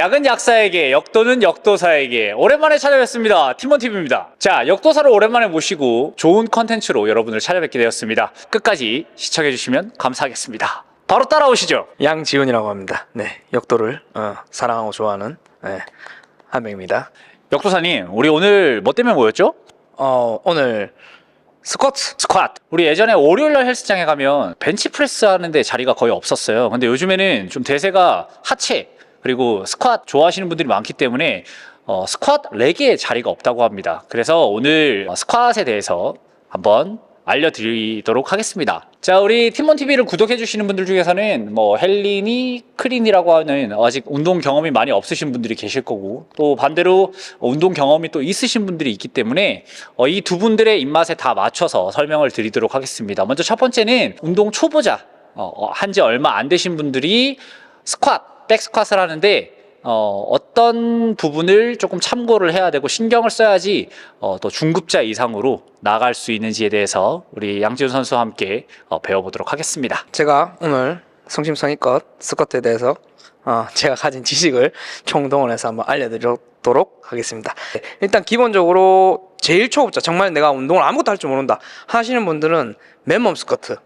약은 약사에게, 역도는 역도사에게. 오랜만에 찾아뵙습니다. 팀원TV입니다. 자, 역도사를 오랜만에 모시고 좋은 컨텐츠로 여러분을 찾아뵙게 되었습니다. 끝까지 시청해주시면 감사하겠습니다. 바로 따라오시죠. 양지훈이라고 합니다. 네, 역도를 사랑하고 좋아하는 한 명입니다. 역도사님, 우리 오늘 뭐 때문에 모였죠? 오늘 스쿼트. 스쿼트. 우리 예전에 월요일날 헬스장에 가면 벤치프레스 하는데 자리가 거의 없었어요. 근데 요즘에는 좀 대세가 하체 그리고 스쿼트 좋아하시는 분들이 많기 때문에 스쿼트 렉에 자리가 없다고 합니다. 그래서 오늘 스쿼트에 대해서 한번 알려드리도록 하겠습니다. 자, 우리 팀원TV를 구독해주시는 분들 중에서는 뭐 헬린이, 크린이라고 하는 아직 운동 경험이 많이 없으신 분들이 계실 거고, 또 반대로 운동 경험이 또 있으신 분들이 있기 때문에 이 두 분들의 입맛에 다 맞춰서 설명을 드리도록 하겠습니다. 먼저 첫 번째는 운동 초보자, 한지 얼마 안 되신 분들이 스쿼트, 백 스쿼트를 하는데 어떤 부분을 조금 참고를 해야 되고 신경을 써야지 또 중급자 이상으로 나갈 수 있는지에 대해서 우리 양지훈 선수와 함께 배워보도록 하겠습니다. 제가 오늘 성심성의껏 스쿼트에 대해서 제가 가진 지식을 총동원해서 한번 알려드리도록 하겠습니다. 일단 기본적으로 제일 초보자, 정말 내가 운동을 아무것도 할 줄 모른다 하시는 분들은 맨몸 스쿼트를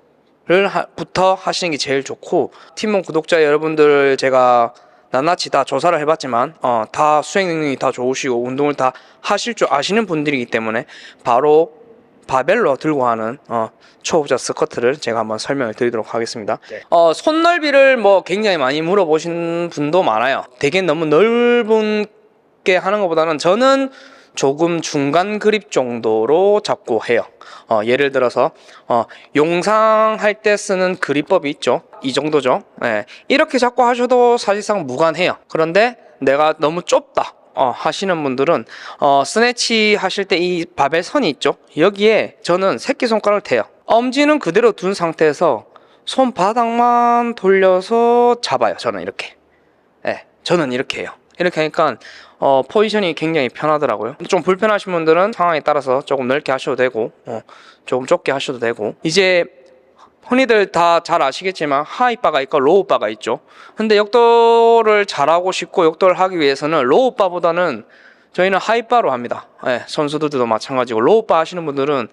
부터 하시는 게 제일 좋고, 팀원 구독자 여러분들 제가 낱낱이 다 조사를 해봤지만 다 수행 능력이 다 좋으시고 운동을 다 하실 줄 아시는 분들이기 때문에 바로 바벨로 들고 하는 초보자 스쿼트를 제가 한번 설명을 드리도록 하겠습니다. 네. 손 넓이를 뭐 굉장히 많이 물어보신 분도 많아요. 되게 너무 넓게 하는 것보다는 저는 조금 중간 그립 정도로 잡고 해요. 예를 들어서 용상 할 때 쓰는 그립법이 있죠. 이 정도죠. 네. 이렇게 잡고 하셔도 사실상 무관해요. 그런데 내가 너무 좁다 하시는 분들은 스네치 하실 때 이 바벨 선이 있죠. 여기에 저는 새끼손가락을 대요. 엄지는 그대로 둔 상태에서 손바닥만 돌려서 잡아요. 저는 이렇게. 네, 저는 이렇게 해요. 이렇게 하니까 포지션이 굉장히 편하더라고요. 좀 불편하신 분들은 상황에 따라서 조금 넓게 하셔도 되고 조금 좁게 하셔도 되고, 이제 흔히들 다 잘 아시겠지만 하이바가 있고 로우바가 있죠. 근데 역도를 잘하고 싶고 역도를 하기 위해서는 로우바보다는 저희는 하이바로 합니다. 네, 선수들도 마찬가지고 로우바 하시는 분들은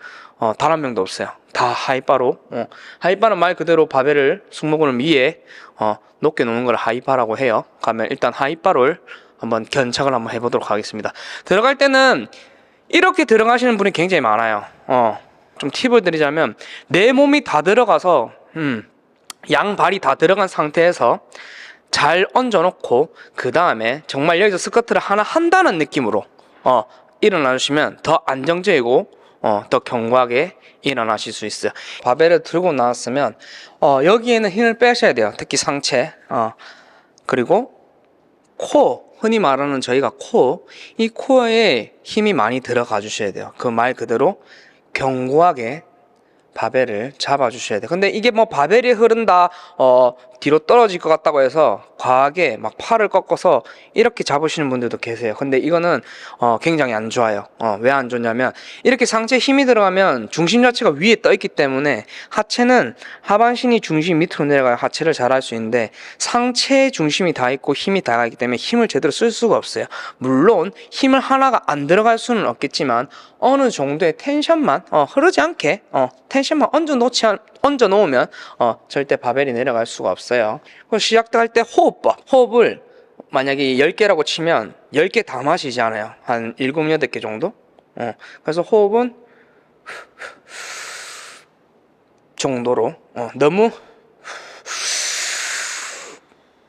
단 한 명도 없어요. 다 하이바로. 하이바는 말 그대로 바벨을 승모근을 위에 높게 놓는 걸 하이바라고 해요. 가면 일단 하이바를 한번 견착을 한번 해보도록 하겠습니다. 들어갈 때는 이렇게 들어가시는 분이 굉장히 많아요. 좀 팁을 드리자면 내 몸이 다 들어가서 양발이 다 들어간 상태에서 잘 얹어놓고 그 다음에 정말 여기서 스쿼트를 하나 한다는 느낌으로 일어나 주시면 더 안정적이고 더 견고하게 일어나실 수 있어요. 바벨을 들고 나왔으면 여기에는 힘을 빼셔야 돼요. 특히 상체 그리고 코, 흔히 말하는 저희가 이 코에 힘이 많이 들어가 주셔야 돼요. 그 말 그대로 견고하게 바벨을 잡아 주셔야 돼요. 근데 이게 뭐 바벨이 흐른다 뒤로 떨어질 것 같다고 해서 과하게 막 팔을 꺾어서 이렇게 잡으시는 분들도 계세요. 근데 이거는 굉장히 안 좋아요. 왜 안 좋냐면 이렇게 상체에 힘이 들어가면 중심 자체가 위에 떠 있기 때문에 하체는 하반신이 중심 밑으로 내려가야 하체를 잘 할 수 있는데 상체에 중심이 다 있고 힘이 다 있기 때문에 힘을 제대로 쓸 수가 없어요. 물론 힘을 하나가 안 들어갈 수는 없겠지만 어느 정도의 텐션만 흐르지 않게 텐션만 얹어 놓으면 절대 바벨이 내려갈 수가 없어요. 그리고 시작할 때 호흡을 만약에 10개라고 치면 10개 다 마시지 않아요. 한 7, 8개 정도? 그래서 호흡은 정도로 너무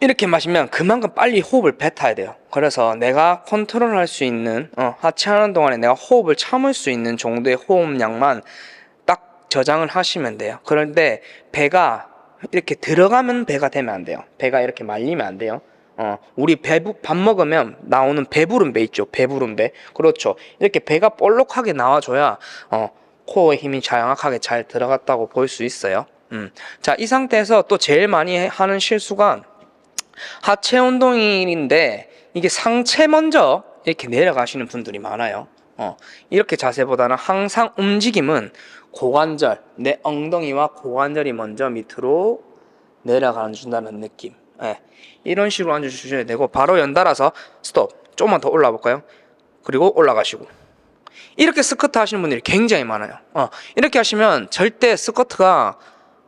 이렇게 마시면 그만큼 빨리 호흡을 뱉어야 돼요. 그래서 내가 컨트롤할 수 있는 하체하는 동안에 내가 호흡을 참을 수 있는 정도의 호흡량만 딱 저장을 하시면 돼요. 그런데 배가 이렇게 들어가면 배가 되면 안 돼요. 배가 이렇게 말리면 안 돼요. 우리 밥 먹으면 나오는 배부른 배 있죠. 배부른 배. 그렇죠. 이렇게 배가 볼록하게 나와줘야 코어의 힘이 정확하게 잘 들어갔다고 볼 수 있어요. 자, 이 상태에서 또 제일 많이 하는 실수가 하체 운동인데 이게 상체 먼저 이렇게 내려가시는 분들이 많아요. 이렇게 자세보다는 항상 움직임은 고관절, 내 엉덩이와 고관절이 먼저 밑으로 내려가 준다는 느낌. 예. 이런 식으로 앉아주셔야 되고 바로 연달아서 스톱. 조금만 더 올라 볼까요? 그리고 올라가시고. 이렇게 스쿼트 하시는 분들이 굉장히 많아요. 이렇게 하시면 절대 스쿼트가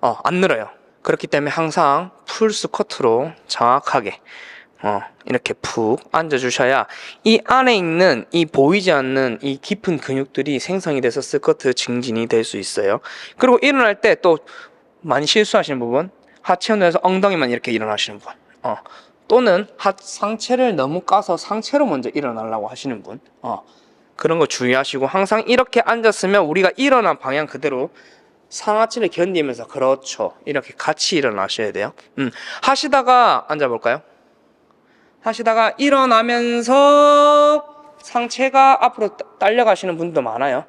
안 늘어요. 그렇기 때문에 항상 풀 스쿼트로 정확하게 이렇게 푹 앉아주셔야 이 안에 있는 이 보이지 않는 이 깊은 근육들이 생성이 돼서 스쿼트 증진이 될 수 있어요. 그리고 일어날 때 또 많이 실수하시는 부분, 하체 운동에서 엉덩이만 이렇게 일어나시는 분, 또는 상체를 너무 까서 상체로 먼저 일어나려고 하시는 분, 그런 거 주의하시고 항상 이렇게 앉았으면 우리가 일어난 방향 그대로 상하체를 견디면서 그렇죠. 이렇게 같이 일어나셔야 돼요. 하시다가 앉아볼까요? 하시다가 일어나면서 상체가 앞으로 딸려가시는 분도 많아요.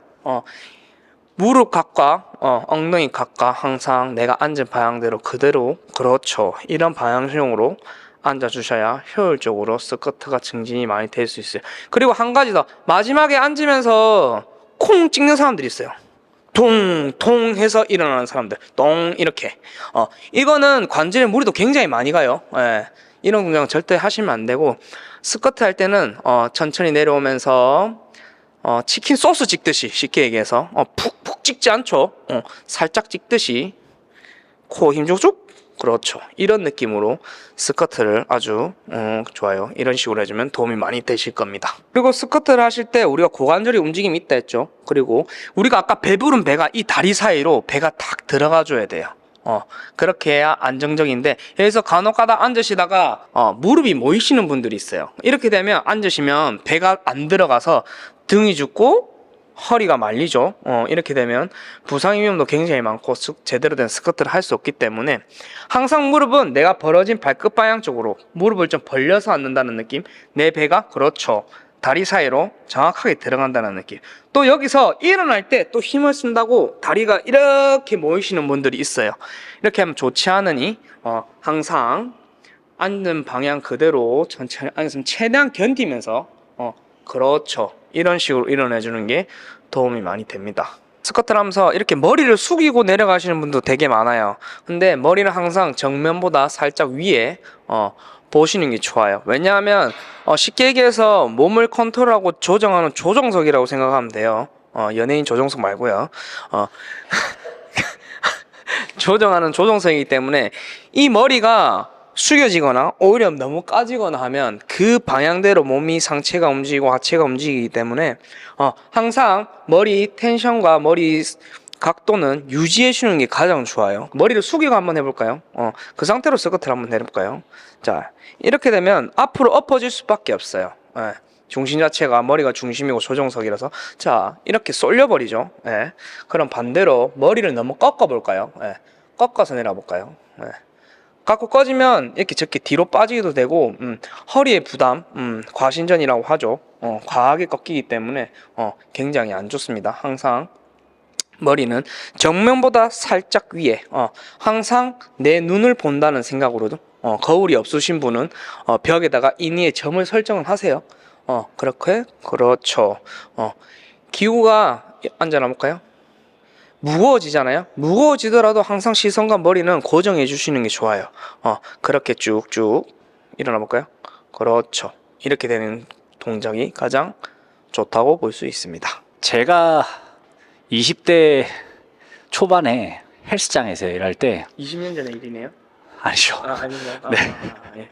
무릎 각과 엉덩이 각과 항상 내가 앉은 방향대로 그대로 그렇죠. 이런 방향형으로 앉아주셔야 효율적으로 스쿼트가 증진이 많이 될 수 있어요. 그리고 한 가지 더, 마지막에 앉으면서 콩 찍는 사람들이 있어요. 통 해서 일어나는 사람들, 똥 이렇게. 이거는 관절에 무리도 굉장히 많이 가요. 예. 이런 동작 절대 하시면 안 되고, 스쿼트 할 때는 천천히 내려오면서 치킨 소스 찍듯이, 쉽게 얘기해서 푹푹 찍지 않죠. 살짝 찍듯이 코 힘주고 쭉, 그렇죠. 이런 느낌으로 스쿼트를 아주 좋아요. 이런 식으로 해주면 도움이 많이 되실 겁니다. 그리고 스쿼트를 하실 때 우리가 고관절이 움직임이 있다 했죠. 그리고 우리가 아까 배부른 배가 이 다리 사이로 배가 탁 들어가 줘야 돼요. 그렇게 해야 안정적인데, 여기서 간혹가다 앉으시다가 무릎이 모이시는 분들이 있어요. 이렇게 되면 앉으시면 배가 안 들어가서 등이 죽고 허리가 말리죠. 이렇게 되면 부상 위험도 굉장히 많고 제대로 된 스쿼트를 할 수 없기 때문에 항상 무릎은 내가 벌어진 발끝 방향 쪽으로 무릎을 좀 벌려서 앉는다는 느낌, 내 배가 그렇죠. 다리 사이로 정확하게 들어간다는 느낌. 또 여기서 일어날 때 또 힘을 쓴다고 다리가 이렇게 모이시는 분들이 있어요. 이렇게 하면 좋지 않으니 항상 앉는 방향 그대로 천천히 앉으면 최대한 견디면서 그렇죠. 이런 식으로 일어나주는 게 도움이 많이 됩니다. 스쿼트를 하면서 이렇게 머리를 숙이고 내려가시는 분도 되게 많아요. 근데 머리는 항상 정면보다 살짝 위에 보시는 게 좋아요. 왜냐하면 쉽게 얘기해서 몸을 컨트롤하고 조정하는 조정석이라고 생각하면 돼요. 연예인 조정석 말고요. 조정하는 조정석이기 때문에 이 머리가 숙여지거나 오히려 너무 까지거나 하면 그 방향대로 몸이 상체가 움직이고 하체가 움직이기 때문에 항상 머리 텐션과 머리 각도는 유지해 주는 게 가장 좋아요. 머리를 숙이고 한번 해볼까요? 그 상태로 스쿼트를 한번 해볼까요? 자, 이렇게 되면 앞으로 엎어질 수밖에 없어요. 중심 자체가 머리가 중심이고 조정석이라서. 자, 이렇게 쏠려버리죠. 그럼 반대로 머리를 너무 꺾어볼까요? 꺾어서 내려볼까요? 깎고 꺼지면 이렇게 저렇게 뒤로 빠지기도 되고 허리의 부담, 과신전이라고 하죠. 과하게 꺾이기 때문에 굉장히 안 좋습니다. 항상 머리는 정면보다 살짝 위에, 항상 내 눈을 본다는 생각으로도, 거울이 없으신 분은 벽에다가 인위의 점을 설정을 하세요. 그렇게, 그렇죠. 기구가 앉아나 볼까요? 무거워지잖아요. 무거워지더라도 항상 시선과 머리는 고정해 주시는 게 좋아요. 그렇게 쭉쭉 일어나 볼까요? 그렇죠. 이렇게 되는 동작이 가장 좋다고 볼 수 있습니다. 제가 20대 초반에 헬스장에서 일할 때 20년 전의 일이네요. 아니죠. 아닌가요? 네. 예.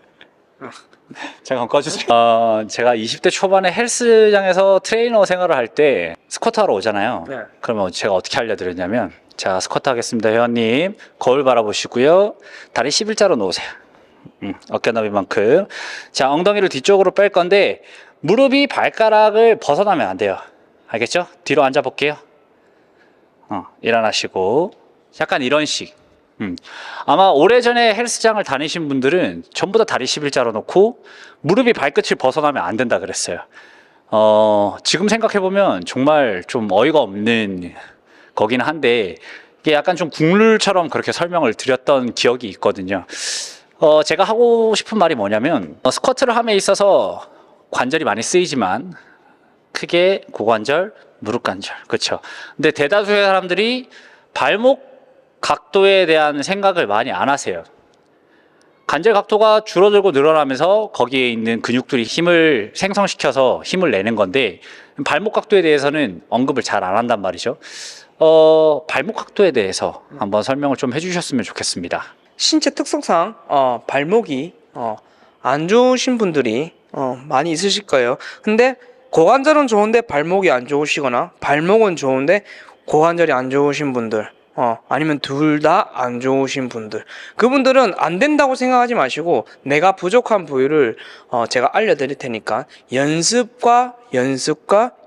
잠깐 꺼주세요. 제가 20대 초반에 헬스장에서 트레이너 생활을 할 때 스쿼트 하러 오잖아요. 네. 그러면 제가 어떻게 알려드렸냐면, 자, 스쿼트 하겠습니다, 회원님. 거울 바라보시고요. 다리 11자로 놓으세요. 어깨 너비만큼. 자, 엉덩이를 뒤쪽으로 뺄 건데 무릎이 발가락을 벗어나면 안 돼요. 알겠죠? 뒤로 앉아 볼게요. 일어나시고 약간 이런 식. 아마 오래전에 헬스장을 다니신 분들은 전부 다 다리 11자로 놓고 무릎이 발끝을 벗어나면 안 된다 그랬어요. 지금 생각해보면 정말 좀 어이가 없는 거긴 한데, 이게 약간 좀 국룰처럼 그렇게 설명을 드렸던 기억이 있거든요. 제가 하고 싶은 말이 뭐냐면, 스쿼트를 함에 있어서 관절이 많이 쓰이지만 크게 고관절, 무릎 관절, 그렇죠. 근데 대다수의 사람들이 발목 각도에 대한 생각을 많이 안 하세요. 관절 각도가 줄어들고 늘어나면서 거기에 있는 근육들이 힘을 생성시켜서 힘을 내는 건데, 발목 각도에 대해서는 언급을 잘 안 한단 말이죠. 발목 각도에 대해서 한번 설명을 좀 해주셨으면 좋겠습니다. 신체 특성상 발목이 안 좋으신 분들이 많이 있으실 거예요. 근데 고관절은 좋은데 발목이 안 좋으시거나 발목은 좋은데 고관절이 안 좋으신 분들, 아니면 둘 다 안 좋으신 분들, 그분들은 안 된다고 생각하지 마시고 내가 부족한 부위를 제가 알려드릴 테니까 연습과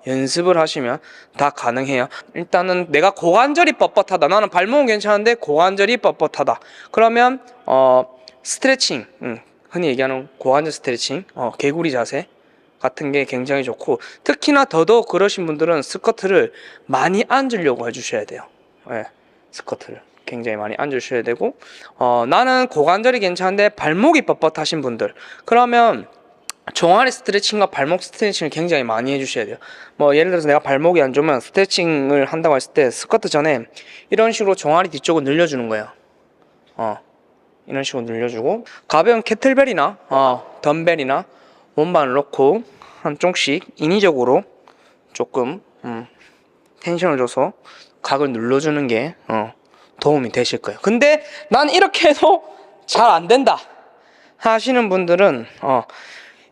연습을 하시면 다 가능해요. 일단은 내가 고관절이 뻣뻣하다, 나는 발목은 괜찮은데 고관절이 뻣뻣하다, 그러면 스트레칭, 흔히 얘기하는 고관절 스트레칭, 개구리 자세 같은 게 굉장히 좋고, 특히나 더더욱 그러신 분들은 스쿼트를 많이 앉으려고 해주셔야 돼요. 네, 스쿼트를 굉장히 많이 앉으셔야 되고, 나는 고관절이 괜찮은데 발목이 뻣뻣하신 분들, 그러면 종아리 스트레칭과 발목 스트레칭을 굉장히 많이 해주셔야 돼요. 뭐 예를 들어서 내가 발목이 안 좋으면 스트레칭을 한다고 했을 때 스쿼트 전에 이런 식으로 종아리 뒤쪽을 늘려주는 거예요. 이런 식으로 늘려주고, 가벼운 캐틀벨이나 덤벨이나 몸반을 놓고 한쪽씩 인위적으로 조금 텐션을 줘서 각을 눌러주는 게 도움이 되실 거예요. 근데 난 이렇게 해도 잘 안 된다 하시는 분들은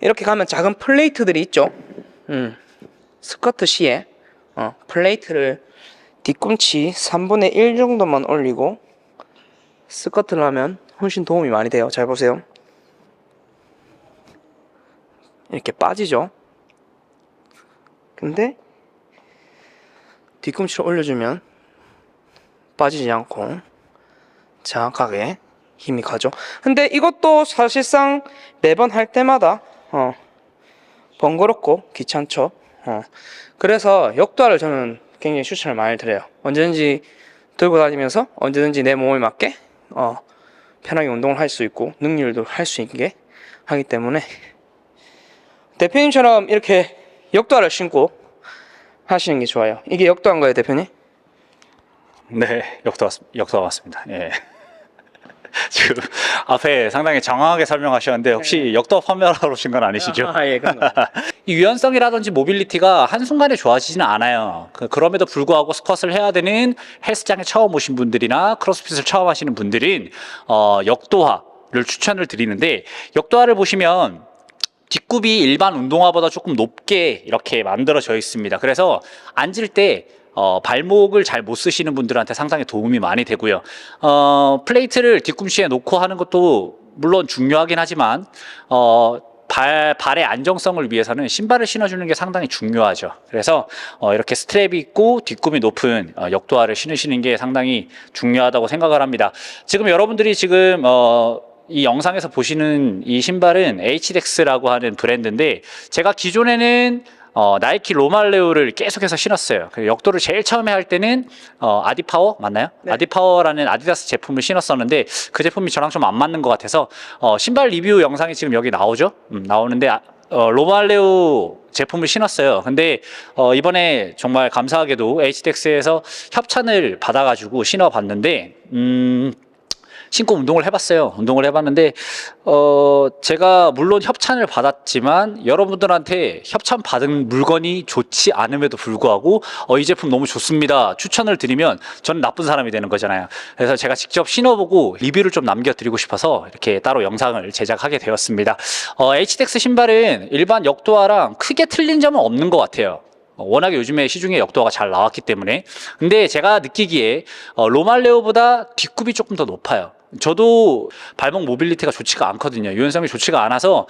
이렇게 가면 작은 플레이트들이 있죠. 스쿼트 시에 플레이트를 뒤꿈치 3분의 1 정도만 올리고 스쿼트를 하면 훨씬 도움이 많이 돼요. 잘 보세요. 이렇게 빠지죠. 근데 뒤꿈치를 올려주면 빠지지 않고 정확하게 힘이 가죠. 근데 이것도 사실상 매번 할 때마다 번거롭고 귀찮죠. 그래서 역도화를 저는 굉장히 추천을 많이 드려요. 언제든지 들고 다니면서 언제든지 내 몸에 맞게 편하게 운동을 할 수 있고 능률도 할 수 있게 하기 때문에, 대표님처럼 이렇게 역도화를 신고 하시는 게 좋아요. 이게 역도화인가요, 대표님? 네, 역도가 맞습니다. 예. 지금 앞에 상당히 장황하게 설명하셨는데 혹시 역도 판매하러 오신 건 아니시죠? 예, 그런 거. 이 유연성이라든지 모빌리티가 한순간에 좋아지지는 않아요. 그럼에도 불구하고 스쿼트를 해야 되는 헬스장에 처음 오신 분들이나 크로스핏을 처음 하시는 분들은 역도화를 추천을 드리는데, 역도화를 보시면 뒷굽이 일반 운동화보다 조금 높게 이렇게 만들어져 있습니다. 그래서 앉을 때 발목을 잘 못 쓰시는 분들한테 상당히 도움이 많이 되고요. 플레이트를 뒤꿈치에 놓고 하는 것도 물론 중요하긴 하지만 발의 안정성을 위해서는 신발을 신어주는 게 상당히 중요하죠. 그래서 이렇게 스트랩이 있고 뒷굽이 높은 역도화를 신으시는 게 상당히 중요하다고 생각을 합니다. 지금 여러분들이 지금 이 영상에서 보시는 이 신발은 HDX라고 하는 브랜드인데, 제가 기존에는 나이키 로말레오를 계속해서 신었어요. 역도를 제일 처음에 할 때는 아디파워 맞나요? 네. 아디파워라는 아디다스 제품을 신었었는데 그 제품이 저랑 좀 안 맞는 것 같아서 신발 리뷰 영상이 지금 여기 나오죠? 나오는데 로말레오 제품을 신었어요. 근데 이번에 정말 감사하게도 HDX에서 협찬을 받아가지고 신어봤는데 신고 운동을 해봤어요. 운동을 해봤는데 제가 물론 협찬을 받았지만 여러분들한테 협찬 받은 물건이 좋지 않음에도 불구하고 이 제품 너무 좋습니다 추천을 드리면 저는 나쁜 사람이 되는 거잖아요. 그래서 제가 직접 신어보고 리뷰를 좀 남겨드리고 싶어서 이렇게 따로 영상을 제작하게 되었습니다. HDX 신발은 일반 역도화랑 크게 틀린 점은 없는 것 같아요. 워낙에 요즘에 시중에 역도화가 잘 나왔기 때문에. 근데 제가 느끼기에 로말레오보다 뒷굽이 조금 더 높아요. 저도 발목 모빌리티가 좋지가 않거든요. 유연성이 좋지가 않아서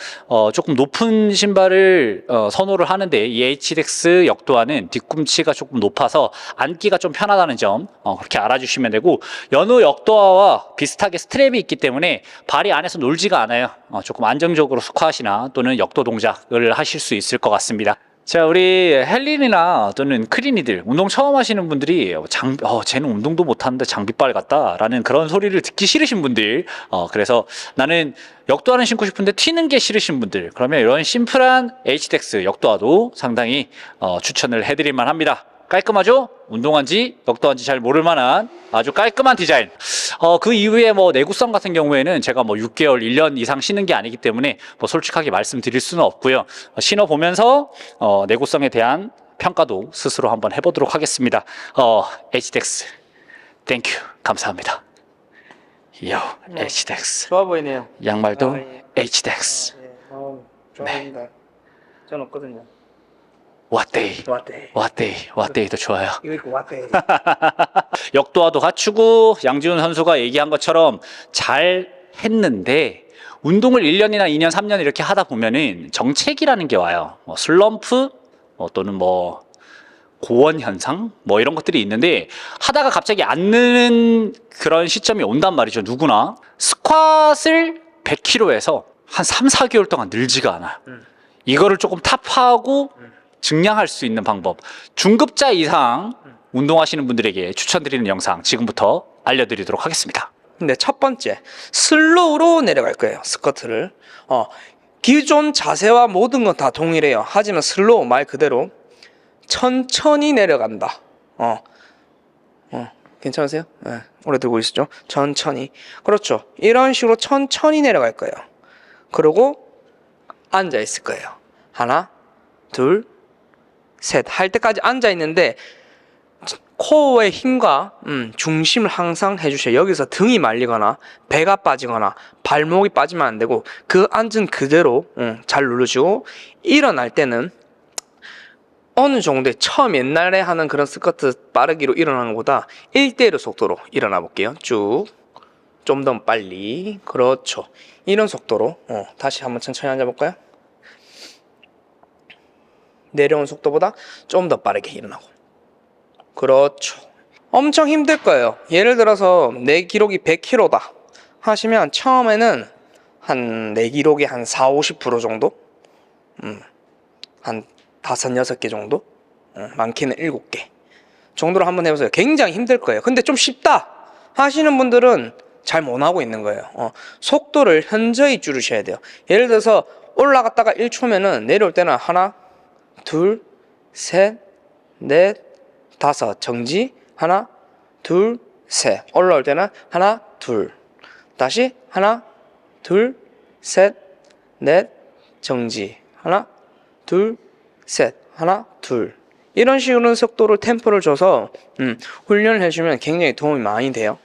조금 높은 신발을 선호를 하는데, 이 HDX 역도화는 뒤꿈치가 조금 높아서 앉기가 좀 편하다는 점 그렇게 알아주시면 되고, 연우 역도화와 비슷하게 스트랩이 있기 때문에 발이 안에서 놀지가 않아요. 조금 안정적으로 스쿼트이나 또는 역도 동작을 하실 수 있을 것 같습니다. 자, 우리 헬린이나 또는 크린이들, 운동 처음 하시는 분들이 쟤는 운동도 못하는데 장비빨 같다 라는 그런 소리를 듣기 싫으신 분들, 그래서 나는 역도화는 신고 싶은데 튀는 게 싫으신 분들, 그러면 이런 심플한 HDX 역도화도 상당히 추천을 해드릴 만합니다. 깔끔하죠? 운동한지 역도한지 잘 모를 만한 아주 깔끔한 디자인. 그 이후에 뭐 내구성 같은 경우에는 제가 뭐 6개월, 1년 이상 신은 게 아니기 때문에 뭐 솔직하게 말씀드릴 수는 없고요. 신어보면서 내구성에 대한 평가도 스스로 한번 해보도록 하겠습니다. HDX 땡큐 감사합니다. 요 HDX 좋아 보이네요. 양말도 아, 예. HDX 예. 좋아 보인다. 전 없거든요. 왓데이 와떼. 왓데이도 좋아요. 이거 있고 와떼. 역도화도 갖추고 양지훈 선수가 얘기한 것처럼 잘 했는데 운동을 1년이나 2년, 3년 이렇게 하다 보면은 정체기라는 게 와요. 뭐 슬럼프 또는 뭐 고원 현상 뭐 이런 것들이 있는데 하다가 갑자기 안 느는 그런 시점이 온단 말이죠. 누구나 스쿼트를 100kg에서 한 3, 4개월 동안 늘지가 않아요. 이거를 조금 타파하고 증량할 수 있는 방법, 중급자 이상 운동하시는 분들에게 추천드리는 영상 지금부터 알려드리도록 하겠습니다. 근데 첫 번째 슬로우로 내려갈 거예요. 스쿼트를 기존 자세와 모든 건 다 동일해요. 하지만 슬로우 말 그대로 천천히 내려간다. 괜찮으세요? 네, 오래 들고 있었죠? 천천히. 그렇죠. 이런 식으로 천천히 내려갈 거예요. 그리고 앉아 있을 거예요. 하나, 둘, 셋. 할 때까지 앉아 있는데 코어의 힘과 중심을 항상 해주셔요. 여기서 등이 말리거나 배가 빠지거나 발목이 빠지면 안 되고 그 앉은 그대로 잘 누르시고 일어날 때는 어느 정도의 처음 옛날에 하는 그런 스쿼트 빠르기로 일어나는 것보다 1대1의 속도로 일어나 볼게요. 쭉. 좀 더 빨리. 그렇죠. 이런 속도로 다시 한번 천천히 앉아볼까요? 내려온 속도보다 좀 더 빠르게 일어나고. 그렇죠. 엄청 힘들 거예요. 예를 들어서 내 기록이 100kg다 하시면 처음에는 한 내 기록이 한 4, 50% 정도? 한 5, 6개 정도? 많게는 7개 정도로 한번 해보세요. 굉장히 힘들 거예요. 근데 좀 쉽다 하시는 분들은 잘 못하고 있는 거예요. 속도를 현저히 줄이셔야 돼요. 예를 들어서 올라갔다가 1초면은 내려올 때는 하나, 둘, 셋, 넷, 다섯 정지. 하나, 둘, 셋. 올라올 때는 하나, 둘. 다시 하나, 둘, 셋, 넷, 정지. 하나, 둘, 셋. 하나, 둘. 이런 식으로 속도를 템포를 줘서 훈련을 해주면 굉장히 도움이 많이 돼요.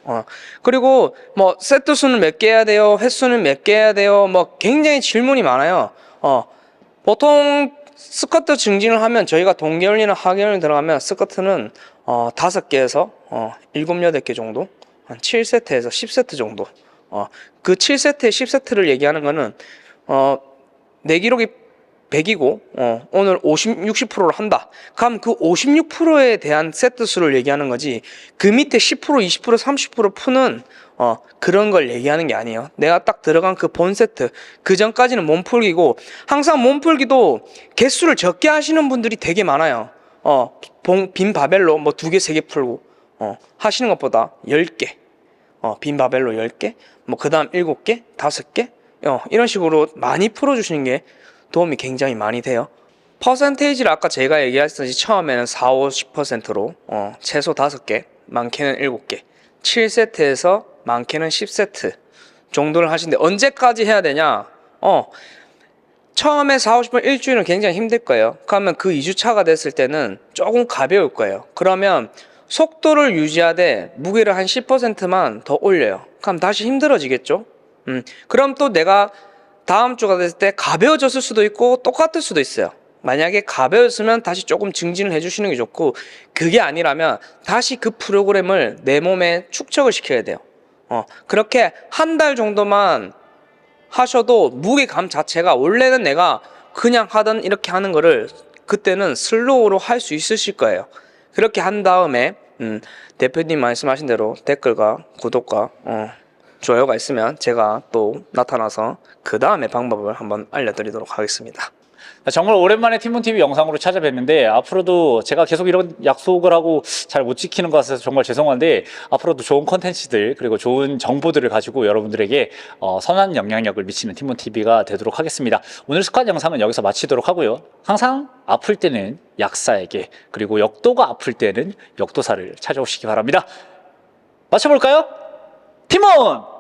그리고 뭐 세트 수는 몇 개 해야 돼요? 횟수는 몇 개 해야 돼요? 뭐 굉장히 질문이 많아요. 보통 스쿼트 증진을 하면 저희가 동계훈련이나 하계훈련 들어가면 스쿼트는 5개에서 7, 8개 정도, 한 7세트에서 10세트 정도. 그 7세트에 10세트를 얘기하는 거는 내 기록이 100이고 오늘 50, 60%를 한다. 그럼 그 56%에 대한 세트 수를 얘기하는 거지 그 밑에 10%, 20%, 30% 푸는 그런 걸 얘기하는 게 아니에요. 내가 딱 들어간 그 본 세트 그 전까지는 몸풀기고 항상 몸풀기도 개수를 적게 하시는 분들이 되게 많아요. 빈 바벨로 뭐 2개, 3개 풀고 하시는 것보다 10개 빈 바벨로 10개 뭐 그 다음 7개, 5개 이런 식으로 많이 풀어주시는 게 도움이 굉장히 많이 돼요. 퍼센테이지를 아까 제가 얘기했듯이 처음에는 4, 50%로 최소 5개, 많게는 7개 7세트에서 많게는 10세트 정도를 하시는데 언제까지 해야 되냐? 처음에 4, 50분 일주일은 굉장히 힘들 거예요. 그러면 그 2주차가 됐을 때는 조금 가벼울 거예요. 그러면 속도를 유지하되 무게를 한 10%만 더 올려요. 그럼 다시 힘들어지겠죠? 그럼 또 내가 다음 주가 됐을 때 가벼워졌을 수도 있고 똑같을 수도 있어요. 만약에 가벼웠으면 다시 조금 증진을 해주시는 게 좋고 그게 아니라면 다시 그 프로그램을 내 몸에 축적을 시켜야 돼요. 그렇게 한 달 정도만 하셔도 무게감 자체가 원래는 내가 그냥 하던 이렇게 하는 거를 그때는 슬로우로 할 수 있으실 거예요. 그렇게 한 다음에 대표님 말씀하신 대로 댓글과 구독과 좋아요가 있으면 제가 또 나타나서 그 다음에 방법을 한번 알려드리도록 하겠습니다. 정말 오랜만에 팀몬TV 영상으로 찾아뵙는데 앞으로도 제가 계속 이런 약속을 하고 잘 못 지키는 것 같아서 정말 죄송한데 앞으로도 좋은 컨텐츠들 그리고 좋은 정보들을 가지고 여러분들에게 선한 영향력을 미치는 팀몬TV가 되도록 하겠습니다. 오늘 스쿼트 영상은 여기서 마치도록 하고요. 항상 아플 때는 약사에게 그리고 역도가 아플 때는 역도사를 찾아오시기 바랍니다. 마쳐볼까요? 팀원!